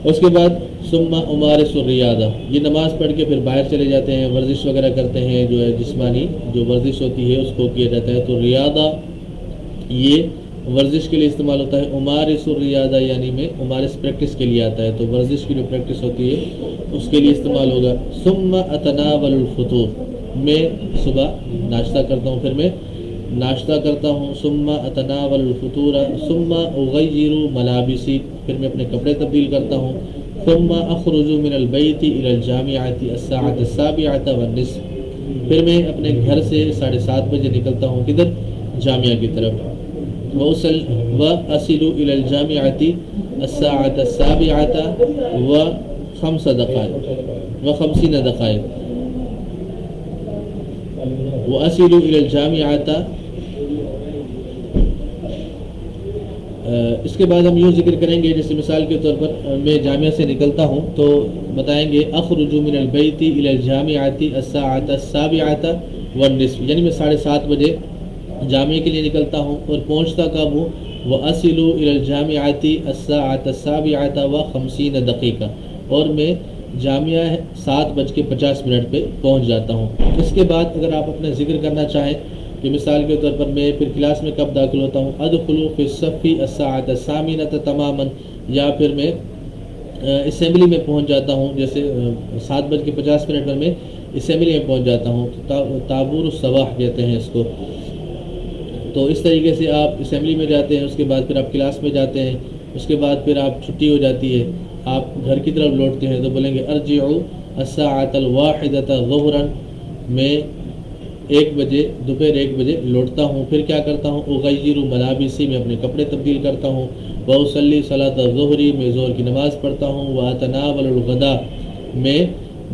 اس کے بعد ثم امارس الریاضہ، یہ نماز پڑھ کے پھر باہر چلے جاتے ہیں، ورزش وغیرہ کرتے ہیں، جو ہے جسمانی جو ورزش ہوتی ہے اس کو کیا جاتا ہے۔ تو ریاضہ یہ ورزش کے لیے استعمال ہوتا ہے۔ امارس الریاضہ یعنی میں امارس پریکٹس کے لیے آتا ہے، تو ورزش کی جو پریکٹس ہوتی ہے اس کے لیے استعمال ہوگا۔ ثم اتناول الفطور، میں صبح ناشتہ کرتا ہوں، پھر میں ناشتہ کرتا ہوں۔ ثم اتناول الفطور ثم اغیر ملابسی، پھر میں اپنے کپڑے تبدیل کرتا ہوں۔ ثم اخرج من البیت الى الجامعۃ الساعة السابعة والنصف، پھر میں اپنے گھر سے 7:30 بجے نکلتا ہوں، کدھر، جامعہ کی طرف۔ وأصل إلى الجامعة الساعة السابعة وخمس دقائق وخمسين دقائق، وأصل إلى الجامعة، اس کے بعد ہم یوں ذکر کریں گے، جیسے مثال کے طور پر میں جامعہ سے نکلتا ہوں تو بتائیں گے اخرج من البیت الى الجامعة الساعة السابعة والنصف، یعنی میں 7:30 بجے جامعہ کے لیے نکلتا ہوں، اور پہنچتا کب ہوں، وأصل إلى الجامعة الساعة السابعة وخمسين دقيقة، اور میں جامعہ 7:50 پہ پہنچ جاتا ہوں۔ اس کے بعد اگر آپ اپنا ذکر کرنا چاہیں کہ مثال کے طور پر میں پھر کلاس میں کب داخل ہوتا ہوں، ادخل فی الصف الساعة الثامنة تماما، یا پھر میں اسمبلی میں پہنچ جاتا ہوں، جیسے 7:50 پر میں اسمبلی میں پہنچ جاتا ہوں، طابور الصباح کہتے ہیں اس کو۔ تو اس طریقے سے آپ اسمبلی میں جاتے ہیں، اس کے بعد پھر آپ کلاس میں جاتے ہیں، اس کے بعد پھر آپ چھٹی ہو جاتی ہے، آپ گھر کی طرف لوٹتے ہیں تو بولیں گے ارجع الساعة الواحدة ظہرا، میں 1 بجے دوپہر 1 بجے لوٹتا ہوں۔ پھر کیا کرتا ہوں، اغیر ملابسی، میں اپنے کپڑے تبدیل کرتا ہوں۔ واصلی صلاۃ الظہر، میں ظہر کی نماز پڑھتا ہوں۔ واتناول الغداء، میں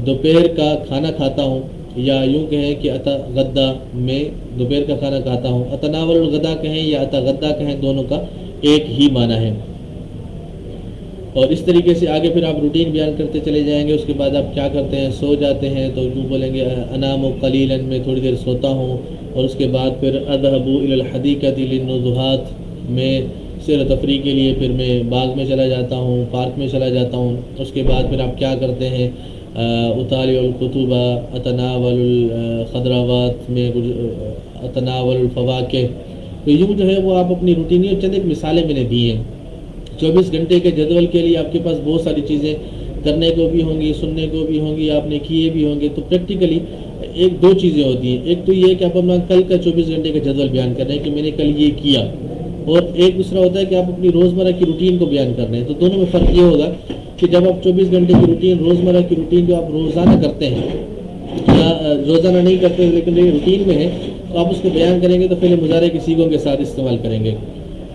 دوپہر کا کھانا کھاتا ہوں، یا یوں کہیں کہ اتغدا، میں دوپہر کا کھانا کھاتا ہوں۔ اتناول الغداء کہیں یا اتغدا کہیں، دونوں کا ایک ہی معنی ہے۔ اور اس طریقے سے آگے پھر آپ روٹین بیان کرتے چلے جائیں گے۔ اس کے بعد آپ کیا کرتے ہیں، سو جاتے ہیں، تو یوں بولیں گے انام قلیلا، میں تھوڑی دیر سوتا ہوں۔ اور اس کے بعد پھر اذهب الى الحدیقۃ للنزهات، میں سیر و تفریح کے لیے پھر میں باغ میں چلا جاتا ہوں، پارک میں چلا جاتا ہوں۔ اس کے بعد پھر آپ کیا کرتے ہیں، اطالع الکتب، اتناول الخضروات، میں اتناول الفواکہ۔ تو یوں جو ہے وہ آپ اپنی روٹین، چند ایک مثالیں میں نے دی ہیں۔ 24 گھنٹے کے جدول کے لیے آپ کے پاس بہت ساری چیزیں کرنے کو بھی ہوں گی، سننے کو بھی ہوں گی، آپ نے کیے بھی ہوں گے۔ تو پریکٹیکلی 1-2 چیزیں ہوتی ہیں، ایک تو یہ کہ آپ اپنا کل کا 24 گھنٹے کا جدول بیان کر رہے ہیں کہ میں نے کل یہ کیا، اور ایک دوسرا ہوتا ہے کہ آپ اپنی روزمرہ کی روٹین کو بیان کر رہے ہیں۔ تو دونوں میں فرق یہ ہوگا کہ جب آپ 24 گھنٹے کی روٹین، روزمرہ کی روٹین جو آپ روزانہ کرتے ہیں یا روزانہ نہیں کرتے لیکن یہ روٹین میں ہے، تو آپ اس کو بیان کریں گے تو پہلے مضارع کے صیغوں کے ساتھ استعمال کریں گے،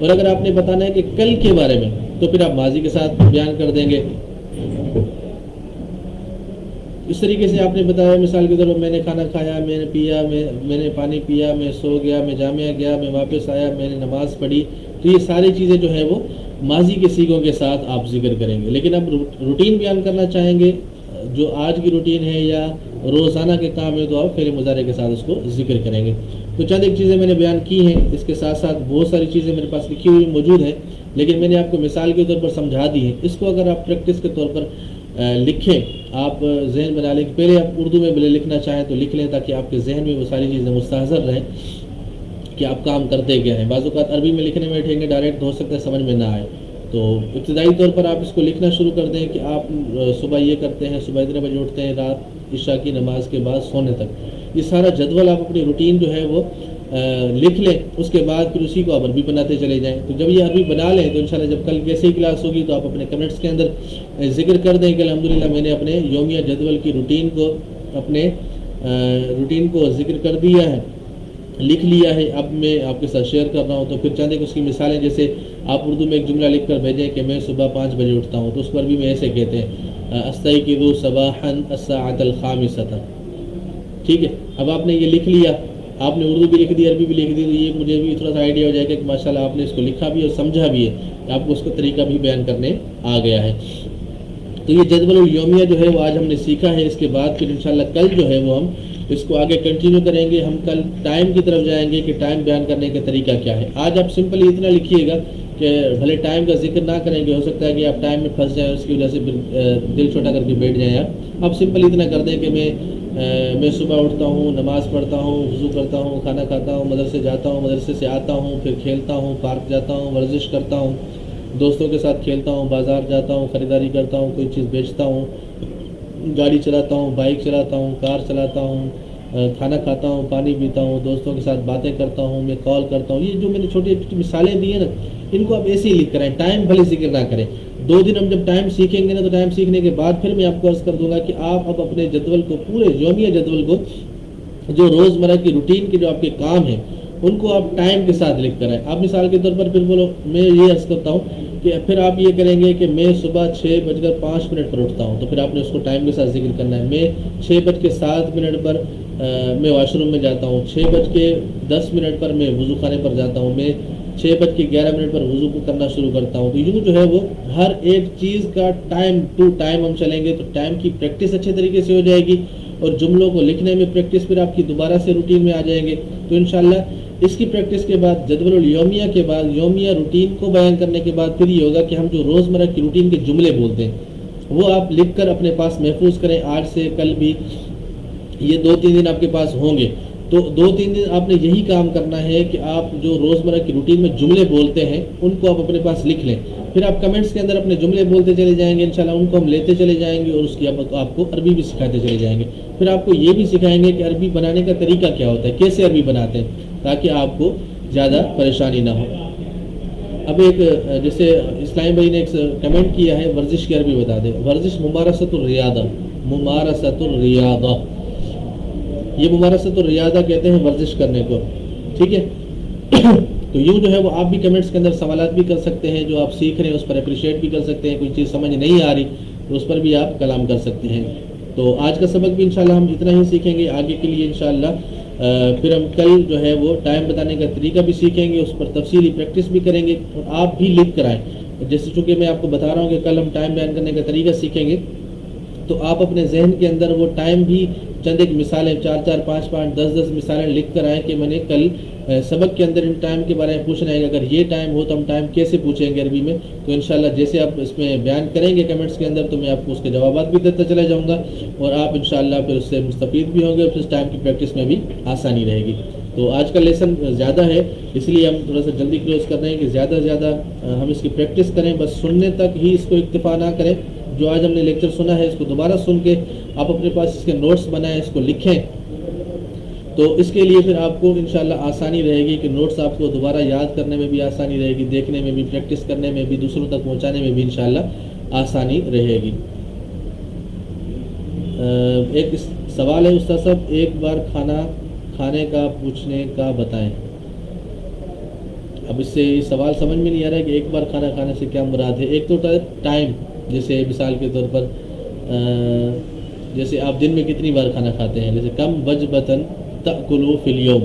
اور اگر آپ نے بتانا ہے کہ کل کے بارے میں تو پھر آپ ماضی کے ساتھ بیان کر دیں گے۔ اس طریقے سے آپ نے بتایا، مثال کے طور پر میں نے کھانا کھایا، میں نے پیا، میں نے پانی پیا، میں سو گیا، میں جامعہ گیا، میں واپس آیا، میں نے نماز پڑھی، تو یہ ساری چیزیں جو ہے وہ ماضی کے سیغوں کے ساتھ آپ ذکر کریں گے. لیکن اب روٹین بیان کرنا چاہیں گے جو آج کی روٹین ہے یا روزانہ کے کام ہے تو آپ فعل مضارع کے ساتھ اس کو ذکر کریں گے. تو چند ایک چیزیں میں نے بیان کی ہیں, اس کے ساتھ ساتھ بہت ساری چیزیں میرے پاس لکھی ہوئی موجود ہیں, لیکن میں نے آپ کو مثال کے طور پر سمجھا دی ہے. اس کو اگر آپ پریکٹس کے طور پر لکھیں, آپ ذہن بنا لیں کہ پہلے آپ اردو میں بھلے لکھنا چاہیں تو لکھ لیں تاکہ آپ کے ذہن میں وہ ساری چیزیں مستحضر رہیں کہ آپ کام کرتے کیا ہیں. بعض اوقات عربی میں لکھنے میں بیٹھیں گے ڈائریکٹ ہو سکتا ہے سمجھ میں نہ آئے, تو ابتدائی طور پر آپ اس کو لکھنا شروع کر دیں کہ آپ صبح یہ کرتے ہیں, صبح اتنے بجے اٹھتے ہیں, رات عشاء کی نماز کے بعد سونے تک. یہ سارا جدول آپ اپنی روٹین جو ہے وہ لکھ لیں. اس کے بعد پھر اسی کو آپ عربی بناتے چلے جائیں. تو جب یہ عربی بنا لیں تو انشاءاللہ جب کل کیسے ہی کلاس ہوگی تو آپ اپنے کمنٹس کے اندر ذکر کر دیں کہ الحمدللہ میں نے اپنے یومیہ جدول کی روٹین کو ذکر کر دیا ہے, لکھ لیا ہے, اب میں آپ کے ساتھ شیئر کر رہا ہوں. تو پھر چند ایک اس کی مثالیں, جیسے آپ اردو میں ایک جملہ لکھ کر بھیجیں کہ میں صبح 5 بجے اٹھتا ہوں, تو اس پر بھی میں ایسے کہتے ہیں استيقظ صباحا الساعة الخامسة. ٹھیک ہے, اب آپ نے یہ لکھ لیا, آپ نے اردو بھی لکھ دی, عربی بھی لکھ دی, تو یہ مجھے بھی تھوڑا سا آئیڈیا ہو جائے گا کہ ماشاءاللہ آپ نے اس کو لکھا بھی اور سمجھا بھی ہے, آپ کو اس کا طریقہ بھی بیان کرنے آ گیا ہے. تو یہ جدول الیومیہ جو ہے وہ آج ہم نے سیکھا ہے. اس کے بعد پھر انشاءاللہ کل جو ہے وہ ہم اس کو آگے کنٹینیو کریں گے. ہم کل ٹائم کی طرف جائیں گے کہ ٹائم بیان کرنے کا طریقہ کیا ہے. آج آپ سمپلی اتنا لکھیے گا کہ بھلے ٹائم کا ذکر نہ کریں گے, ہو سکتا ہے کہ آپ ٹائم میں پھنس جائیں, اس کی وجہ سے دل چھوٹا کر کے بیٹھ جائیں. آپ سمپلی اتنا کر دیں کہ میں صبح اٹھتا ہوں, نماز پڑھتا ہوں, وضو کرتا ہوں, کھانا کھاتا ہوں, مدرسے جاتا ہوں, مدرسے سے آتا ہوں, پھر کھیلتا ہوں, پارک جاتا ہوں, ورزش کرتا ہوں, دوستوں کے ساتھ کھیلتا ہوں, بازار جاتا ہوں, خریداری کرتا ہوں, کوئی چیز بیچتا ہوں, گاڑی چلاتا ہوں, بائک چلاتا ہوں, کار چلاتا ہوں, کھانا کھاتا ہوں, پانی پیتا ہوں, دوستوں کے ساتھ باتیں کرتا ہوں, میں کال کرتا ہوں. یہ جو میں نے چھوٹی چھوٹی مثالیں دی ہیں نا, ان کو آپ ایسے ہی لکھ کریں, ٹائم بھلے ذکر نہ کریں. 2 دن ہم جب ٹائم سیکھیں گے نا, تو ٹائم سیکھنے کے بعد پھر میں آپ کو عرض کر دوں گا کہ آپ اب اپنے جدول کو, پورے یومیہ جدول کو, جو روزمرہ کی روٹین کے جو آپ کے کام ہیں ان کو آپ ٹائم کے ساتھ لکھ کر آئیں. آپ مثال کے طور پر پھر بولو, میں یہ عرض کرتا ہوں کہ پھر آپ یہ کریں گے کہ میں صبح 6:05 پر اٹھتا ہوں, تو پھر آپ نے اس کو ٹائم کے ساتھ ذکر کرنا ہے. میں 6:07 پر میں واش روم میں جاتا ہوں, 6:10 پر میں وضو خانے پر جاتا ہوں, میں 6:11 پر وضو کرنا شروع کرتا ہوں. تو یوں جو ہے وہ ہر ایک چیز کا ٹائم ٹو ٹائم ہم چلیں گے تو ٹائم کی پریکٹس اچھے طریقے سے ہو جائے گی, اور جملوں کو لکھنے میں پریکٹس پھر آپ کی دوبارہ سے روٹین میں آ جائیں گے. تو انشاءاللہ اس کی پریکٹس کے بعد, جدول الیومیہ کے بعد, یومیہ روٹین کو بیان کرنے کے بعد پھر یہ ہوگا کہ ہم جو روزمرہ کی روٹین کے جملے بولتے ہیں وہ آپ لکھ کر اپنے پاس محفوظ کریں. آج سے کل بھی یہ 2-3 دن آپ کے پاس ہوں گے, تو 2-3 دن آپ نے یہی کام کرنا ہے کہ آپ جو روزمرہ کی روٹین میں جملے بولتے ہیں ان کو آپ اپنے پاس لکھ لیں. پھر آپ کمنٹس کے اندر اپنے جملے بولتے چلے جائیں گے, انشاءاللہ ان کو ہم لیتے چلے جائیں گے, اور اس کی آپ کو عربی بھی سکھاتے چلے جائیں گے. پھر آپ کو یہ بھی سکھائیں گے کہ عربی بنانے کا طریقہ کیا ہوتا ہے, کیسے عربی بناتے ہیں, تاکہ آپ کو زیادہ پریشانی نہ ہو. اب ایک جیسے اسلام بھائی نے ایک کمنٹ کیا ہے, ورزش کی عربی بتا دیں. ورزش ممارست الریاضہ, ممارست الریاضہ, یہ ممارست الریاضہ کہتے ہیں ورزش کرنے کو. ٹھیک ہے, تو یوں جو ہے وہ آپ بھی کمنٹس کے اندر سوالات بھی کر سکتے ہیں, جو آپ سیکھ رہے ہیں اس پر اپریشیٹ بھی کر سکتے ہیں. کوئی چیز سمجھ نہیں آ رہی تو اس پر بھی آپ کلام کر سکتے ہیں. تو آج کا سبق بھی انشاءاللہ ہم اتنا ہی سیکھیں گے. آگے کے لیے انشاءاللہ پھر ہم کل جو ہے وہ ٹائم بتانے کا طریقہ بھی سیکھیں گے, اس پر تفصیلی پریکٹس بھی کریں گے, اور آپ بھی لکھ کر آئیں. جیسے چونکہ میں آپ کو بتا رہا ہوں کہ کل ہم ٹائم بیان کرنے کا طریقہ سیکھیں گے, تو آپ اپنے ذہن کے اندر وہ ٹائم بھی چند ایک مثالیں 4-4, 5-5, 10-10 مثالیں لکھ کر آئیں کہ میں نے کل سبق کے اندر ان ٹائم کے بارے میں پوچھنا ہے. اگر یہ ٹائم ہو تو ہم ٹائم کیسے پوچھیں گے عربی میں, تو انشاءاللہ جیسے آپ اس میں بیان کریں گے کمنٹس کے اندر, تو میں آپ کو اس کے جوابات بھی دیتا چلا جاؤں گا, اور آپ انشاءاللہ پھر اس سے مستفید بھی ہوں گے, پھر اس ٹائم کی پریکٹس میں بھی آسانی رہے گی. تو آج کا لیسن زیادہ ہے, اس لیے ہم تھوڑا سا جلدی کلوز کر رہے ہیں کہ زیادہ سے زیادہ ہم اس کی پریکٹس کریں. بس سننے تک ہی اس کو اکتفا نہ کریں. جو آج ہم نے لیکچر سنا ہے اس کو دوبارہ سن کے آپ اپنے پاس اس کے نوٹس بنائیں, اس کو لکھیں. تو اس کے لیے پھر آپ کو انشاءاللہ آسانی رہے گی کہ نوٹس آپ کو دوبارہ یاد کرنے میں بھی آسانی رہے گی, دیکھنے میں بھی, پریکٹس کرنے میں بھی, دوسروں تک پہنچانے میں بھی انشاءاللہ آسانی رہے گی. ایک سوال ہے استاد صاحب, ایک بار کھانا کھانے کا پوچھنے کا بتائیں. اب اس سے یہ سوال سمجھ میں نہیں آ رہا ہے کہ ایک بار کھانا کھانے سے کیا مراد ہے. ایک تو ٹائم, جیسے مثال کے طور پر جیسے آپ دن میں کتنی بار کھانا کھاتے ہیں, جیسے کم وجبتن تأکلوا فی اليوم,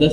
10